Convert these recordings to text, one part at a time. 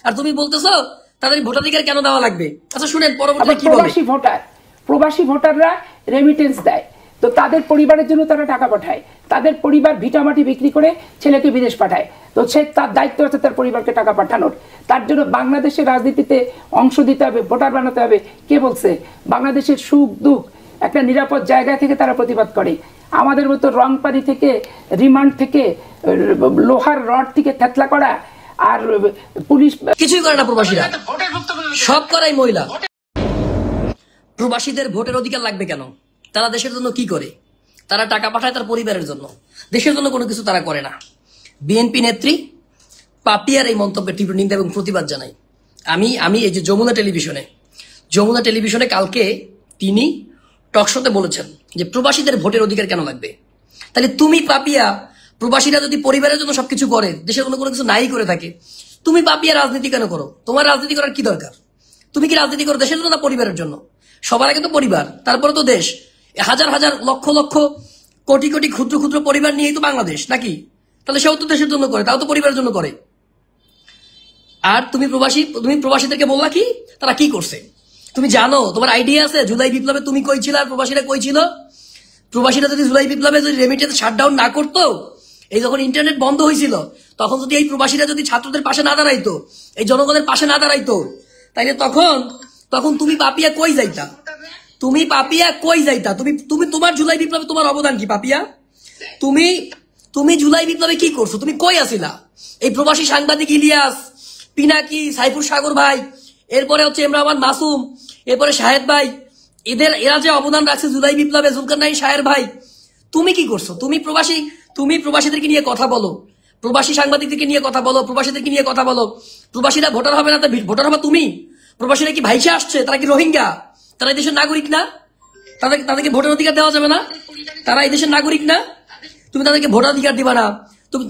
আর তুমি বলতেছো তাদের ভোটাধিকার কেন দেওয়া লাগবে? আচ্ছা শুনেন পরবর্তীতে কি বলে। প্রবাসী ভোটাররা রেমিটেন্স দেয়, তো তাদের পরিবারের জন্য তারা টাকা পাঠায়, তাদের পরিবার ভিটামাটি বিক্রি করে ছেলেকে বিদেশ পাঠায়, তো সে তার দায়িত্ব আছে তার পরিবারকে টাকা পাঠানোর। তার জন্য বাংলাদেশের রাজনীতিতে অংশ দিতে হবে, ভোটার বানাতে হবে। কে বলছে? বাংলাদেশের সুখ দুঃখ একটা নিরাপদ জায়গা থেকে তারা প্রতিবাদ করে। আমাদের মতো রংপানি থেকে, রিমান্ড থেকে, লোহার রড থেকে থেতলা করা আর পুলিশ কিছুই করে না প্রবাসীরা, সব করাই মহিলা। প্রবাসীদের ভোটের অধিকার লাগবে কেন? তারা দেশের জন্য কি করে? তারা টাকা পাঠায় তার পরিবারের জন্য, দেশের জন্য কোনো কিছু তারা করে না। বিএনপি নেত্রী পাপিয়ার এই মন্তব্যের তীব্র নিন্দা এবং প্রতিবাদ জানাই। আমি এই যে যমুনা টেলিভিশনে কালকে তিনি টকশোতে বলেছেন যে প্রবাসীদের ভোটের অধিকার কেন লাগবে। তাহলে তুমি পাপিয়া, প্রবাসীরা যদি পরিবারের জন্য সবকিছু করে, দেশের জন্য কোনো কিছু নাই করে থাকে, তুমি পাপিয়া রাজনীতি কেন করো? তোমার রাজনীতি করার কি দরকার? তুমি কি রাজনীতি করো দেশের জন্য না পরিবারের জন্য? সবার আগে তো পরিবার, তারপরে তো দেশ। হাজার হাজার লক্ষ লক্ষ কোটি কোটি ক্ষুদ্র ক্ষুদ্র পরিবার নিয়েই তো বাংলাদেশ নাকি? তাহলে সেও তো দেশের জন্য করে, তাও তো পরিবারের জন্য করে। আর তুমি প্রবাসীদেরকে বললা কি তারা কি করছে? তুমি জানো? তোমার আইডিয়া আছে জুলাই বিপ্লবে তুমি কই ছিল আর প্রবাসীরা কই ছিল? প্রবাসীরা যদি জুলাই বিপ্লবে যদি রেমিটেন্স শাটডাউন না করতো, এই যখন ইন্টারনেট বন্ধ হয়েছিল তখন যদি এই প্রবাসীরা যদি ছাত্রদের পাশে না দাঁড়াইতো, এই জনগণের পাশে না দাঁড়াইতো, তাইলে তখন তুমি পাপিয়া কই যাইতা? তুমি পাপিয়া কই যাইতা? তুমি তোমার জুলাই বিপ্লবে তোমার অবদান কি পাপিয়া? তুমি জুলাই বিপ্লবে কি করছো? তুমি কই আছিলা? এই প্রবাসী সাংবাদিক ইলিয়াস, পিনাকি, সাইফুর সাগর ভাই, এরপরে হচ্ছে ইমরান মাসুম, এরপরে শাহেদ ভাই, এরা যে অবদান রাখছে জুলাই বিপ্লবে, জুলকারনাইন শাহের ভাই, তুমি কি করছো? তুমি প্রবাসীদেরকে নিয়ে কথা বলো, প্রবাসী সাংবাদিকদেরকে নিয়ে কথা বলো, প্রবাসীদেরকে নিয়ে কথা বলো। প্রবাসীরা ভোটার হবে না, ভোটার হবে তুমি। প্রবাসীরা কি ভাইসে আসছে? তারা কি রোহিঙ্গা? তারা এই দেশের নাগরিক না? তাদেরকে ভোটার অধিকার দেওয়া যাবে না? তারা এই দেশের নাগরিক না? তুমি তাদেরকে ভোটার অধিকার দিবা না? তুমি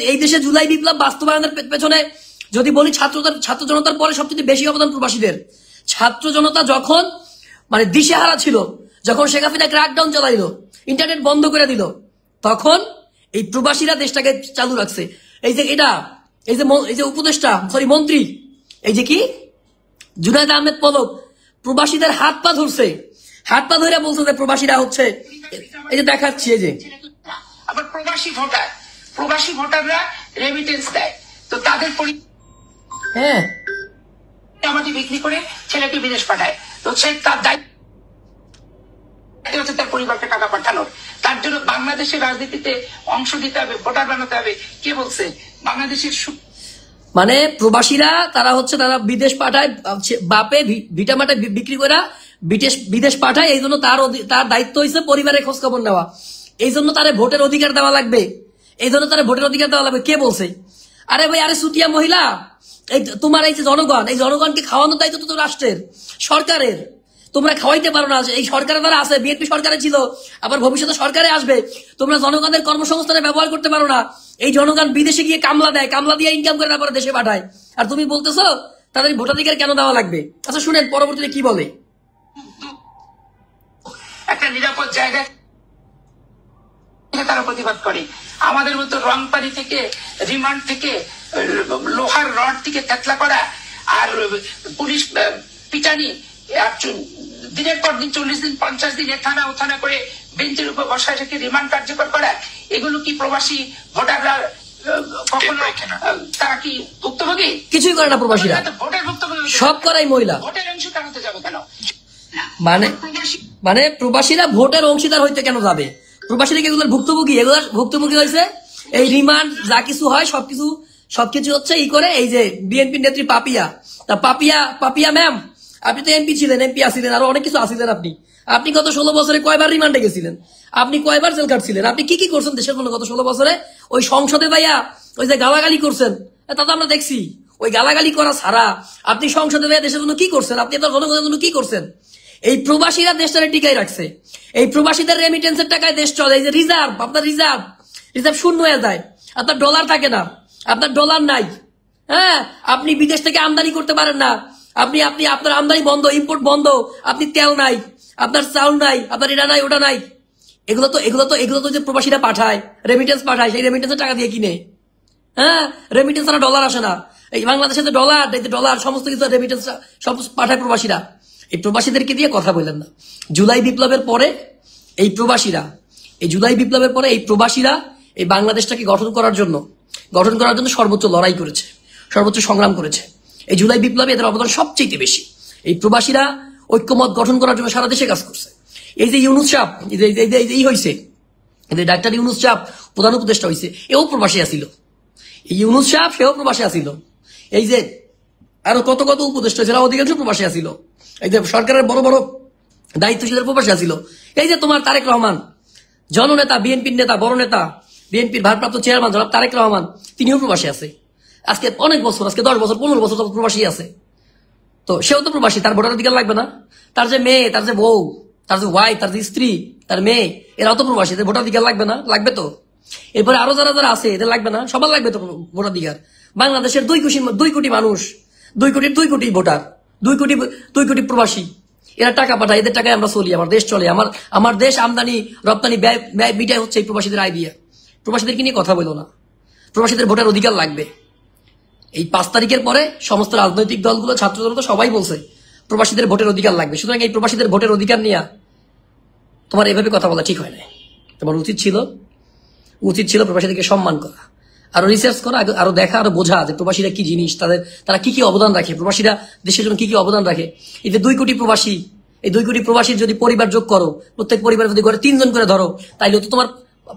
এই দেশে জুলাই বিপ্লব বাস্তবায়নের পেছনে যদি বলি ছাত্র জনতার পরে সবচেয়ে বেশি অবদান প্রবাসীদের। ছাত্র জনতা যখন মানে দিশেহারা ছিল, যখন শেখ হাসিনা ক্র্যাকডাউন চালাইলো, ইন্টারনেট বন্ধ করে দিল, তখন এই প্রবাসীরা দেশটাকে চালু রাখছে। এই যে উপদেষ্টা মন্ত্রী, এই যে কি জুনায়েদ আহমেদ পলক, প্রবাসীদের হাত পা ধরছে, হাত পা ধরে বলছে যে প্রবাসীরা হচ্ছে, এই যে দেখাচ্ছি, এই যে আবার প্রবাসী ভোটাররা রেমিটেন্স দেয়, তো তাদের হ্যাঁ আমাকে বিক্রি করে ছেলেকে বিদেশ পাঠায়, তো সে তার দায়িত্ব তার পরিবারকে টাকা পাঠানোর। তার জন্য বাংলাদেশের রাজনীতিতে অংশ দিতে হবে, ভোটার বানাতে হবে। কে বলছে? বাংলাদেশের মানে প্রবাসীরা তারা বিদেশ পাঠায়, বাপে ভিটামাটা বিক্রি করে বিদেশ পাঠায়। এই জন্য তার দায়িত্ব হয়েছে পরিবারের খোঁজ খবর নেওয়া। এই জন্য তারা ভোটের অধিকার দেওয়া লাগবে, এই জন্য তারা ভোটের অধিকার দেওয়া লাগবে। কে বলছে? আরে ভাই, আরে সুটিয়া মহিলা, এই তোমার এই যে জনগণ, এই জনগণকে খাওয়ানোর দায়িত্ব তো রাষ্ট্রের, সরকারের। তোমরা খাওয়াইতে পারো না। এই সরকারে তারা আছে, বিএনপি সরকারে ছিল, আবার ভবিষ্যতে সরকারে আসবে। তোমরা জনগণের কর্মসংস্থানে ব্যবহার করতে পারো না। এই জনগণ বিদেশে গিয়ে কামলা দেয়, কামলা দিয়ে ইনকাম করে তারপরে দেশে পাঠায়। আর তুমি বলতেছো তাদের ভোটাধিকার কেন দেওয়া লাগবে? আচ্ছা শুনেন পরবর্তীতে কি বলে। একটা নিরাপদ জায়গায় তারা প্রতিবাদ করে। আমাদের মতো রংপানি থেকে, রিমান্ড থেকে, লোহার রড থেকে থেতলা করা আর পুলিশ পিটানি, দিনের পর দিন 40 দিন 50 দিন থানা ও থানা করে বেঞ্চের উপর বসায় রেখে রিমান্ড কার্যকর করা, এগুলো কি প্রবাসী ভোটাররা কখনো তারা কি ভুক্তভোগী? কিছুই করে না প্রবাসীরা, ভোটের ভুক্তভোগী, সব করাই মহিলা। ভোটের অংশীদার হতে যাবে কেন? মানে প্রবাসীরা ভোটের অংশীদার হইতে কেন যাবে? প্রবাসীরা কি এগুলোর ভুক্তভোগী? এগুলোর ভুক্তভোগী হয়েছে এই রিমান্ড যা কিছু হয় সবকিছু হচ্ছে ই করে এই যে বিএনপি নেত্রী পাপিয়া। তা পাপিয়া ম্যাম, আপনি তো এমপি ছিলেন, এমপি আসিলেন, আরো অনেক কিছু আসিলেন। আপনি গত 16 বছরে কয়বার রিমান্ডে গেছিলেন? আপনি কয়বার জেল কাটছিলেন? আপনি কি করছেন দেশের জন্য গত 16 বছরে? ওই সংসদে যাইয়া ওই যে গালাগালি করছেন, তা তো আমরা দেখছি। ওই গালাগালি করা ছাড়া আপনি সংসদে যাইয়া দেশের জন্য কি করছেন? আপনি আপনার জনগণের জন্য কি করছেন? এই প্রবাসীরা দেশটারে টিকাই রাখছে। এই প্রবাসীদের রেমিটেন্সের টাকায় দেশ চলে। এই যে আপনার রিজার্ভ শূন্য হয়ে যায়, আপনার ডলার থাকে না, আপনার ডলার নাই। হ্যাঁ, আপনি বিদেশ থেকে আমদানি করতে পারেন না, আপনি আপনার আমদানি বন্ধ, ইম্পোর্ট বন্ধ, আপনি তেল নাই, আপনার চাউল নাই, আপনার এটা নাই, ওটা নাই। এগুলো তো যে প্রবাসীরা পাঠায়, রেমিটেন্স পাঠায়, সেই রেমিটেন্সের টাকা দিয়ে কিনে। হ্যাঁ, রেমিটেন্স ছাড়া ডলার আসে না। এই বাংলাদেশে যে ডলার, ডলার সমস্ত কিছু রেমিটেন্স সব পাঠায় প্রবাসীরা। এই প্রবাসীদেরকে দিয়ে কথা বললেন না। জুলাই বিপ্লবের পরে এই প্রবাসীরা, এই জুলাই বিপ্লবের পরে এই প্রবাসীরা এই বাংলাদেশটাকে গঠন করার জন্য সর্বোচ্চ লড়াই করেছে, সর্বোচ্চ সংগ্রাম করেছে। এই জুলাই বিপ্লবে এদের অবদান সবচেয়ে বেশি। এই প্রবাসীরা ঐক্যমত গঠন করার জন্য সারা দেশে কাজ করছে। এই যে ইউনুস সাহেব এই হয়েছে, ডাক্তার ইউনুস সাহেব প্রধান উপদেষ্টা হয়েছে, এও প্রবাসী আসিল। এই ইউনুস সাহেব সেও প্রবাসী আসিল। এই যে আরো কত কত উপদেষ্টা ছিল, অধিকাংশ প্রবাসী আসিল। এই যে সরকারের বড় বড় দায়িত্বশীলের প্রবাসী আসিল। এই যে তোমার তারেক রহমান, জননেতা, বিএনপির নেতা, বড় নেতা, বিএনপির ভারপ্রাপ্ত চেয়ারম্যান জনাব তারেক রহমান, তিনিও প্রবাসী আছে। আজকে অনেক বছর, আজকে 10 বছর 15 বছর প্রবাসী আছে। তো সেও তো প্রবাসী, তার ভোটার অধিকার লাগবে না? তার যে মেয়ে, তার যে বউ, তার যে ওয়াইফ, তার যে স্ত্রী, তার মেয়ে, এরাও তো প্রবাসী, এদের ভোটার অধিকার লাগবে না? লাগবে তো। এরপরে আরো যারা যারা আছে এদের লাগবে না? সবার লাগবে তো ভোটার অধিকার। বাংলাদেশের 2 কোটি মানুষ, 2 কোটি ভোটার, 2 কোটি প্রবাসী, এরা টাকা পাঠায়, এদের টাকায় আমরা চলি, আমার দেশ চলে। আমার দেশ আমদানি রপ্তানি ব্যয় মিটাই হচ্ছে এই প্রবাসীদের আয় দিয়ে। প্রবাসীদেরকে নিয়ে কথা বলো না। প্রবাসীদের ভোটার অধিকার লাগবে। এই 5 তারিখের পরে সমস্ত রাজনৈতিক দলগুলো, ছাত্র জনতা সবাই বলছে প্রবাসীদের ভোটের অধিকার লাগবে। সুতরাং এই প্রবাসীদের ভোটের অধিকার নিয়ে তোমার এভাবে কথা বলা ঠিক হয় না। তোমার উচিত ছিল প্রবাসীদেরকে সম্মান করা, আরো রিসার্চ করা, আরো দেখা, আরো বোঝা যে প্রবাসীরা কি জিনিস, তারা কি কি অবদান রাখে, প্রবাসীরা দেশের জন্য কি কি অবদান রাখে। এই যে 2 কোটি প্রবাসী, এই 2 কোটি প্রবাসীর যদি পরিবার যোগ করো, প্রত্যেক পরিবারে যদি ঘরে 3 জন করে ধরো, তাইলে তো তোমার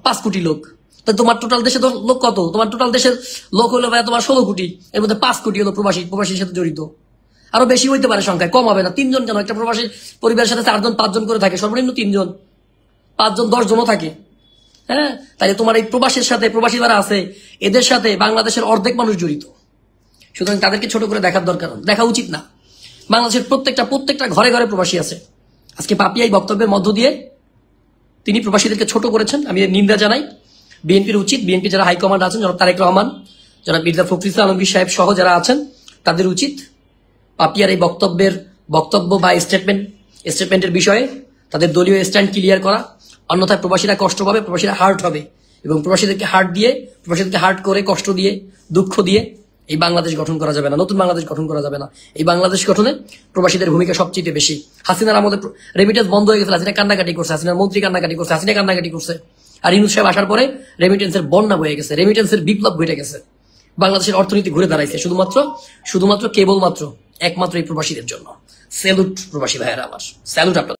5 কোটি লোক। তো তোমার টোটাল দেশে লোক কত? তোমার টোটাল দেশের লোক হলো ভাই তোমার 16 কোটি, এর মধ্যে 5 কোটি হলো প্রবাসীর সাথে জড়িত। আরো বেশি হইতে পারে সংখ্যায়, কম হবে না। 3 জন কেন? একটা প্রবাসী পরিবারের সাথে 4 জন 5 জন করে থাকে, সর্বনিম্ন 3 জন, 5 জন 10 জনও থাকে। হ্যাঁ, তাই তোমার এই প্রবাসীর সাথে, প্রবাসী যারা আছে এদের সাথে বাংলাদেশের অর্ধেক মানুষ জড়িত। সুতরাং তাদেরকে ছোট করে দেখা উচিত না। বাংলাদেশের প্রত্যেকটা ঘরে ঘরে প্রবাসী আছে। আজকে পাপিয়া এই বক্তব্যের মধ্য দিয়ে তিনি প্রবাসীদেরকে ছোট করেছেন, আমি এর নিন্দা জানাই। বিএনপির উচিত, বিএনপি যারা হাইকমান্ড আছেন, যারা তারেক রহমান, যারা মির্জা ফখরুল আলমগীর সাহেব সহ যারা আছেন, তাদের উচিত পাপিয়ার এই বক্তব্য বা স্টেটমেন্টের বিষয়ে তাদের দলীয় স্ট্যান্ড ক্লিয়ার করা। অন্যথায় প্রবাসীরা কষ্ট পাবে, প্রবাসীরা হার্ট হবে, এবং প্রবাসীদেরকে হার্ট করে, কষ্ট দিয়ে, দুঃখ দিয়ে এই বাংলাদেশ গঠন করা যাবে না, নতুন বাংলাদেশ গঠন করা যাবে না। এই বাংলাদেশ গঠনে প্রবাসীদের ভূমিকা সবচেয়ে বেশি। হাসিনার আমাদের রেমিটেন্স বন্ধ হয়ে গেছে, হাসিনা কান্নাকাটি করছে, হাসিনার মন্ত্রী কান্নাকাটি করছে, হাসিনা কান্নাকাটি করছে। আর ইউনূস সাহেব আসার পরে রেমিটেন্সের বন্যা বয়ে গেছে, রেমিটেন্সের বিপ্লব ঘটে গেছে। বাংলাদেশের অর্থনীতি ঘুরে দাঁড়াইছে শুধুমাত্র কেবলমাত্র একমাত্র এই প্রবাসীদের জন্য। স্যালুট প্রবাসী ভাইয়েরা আমার, স্যালুট আপনাদের।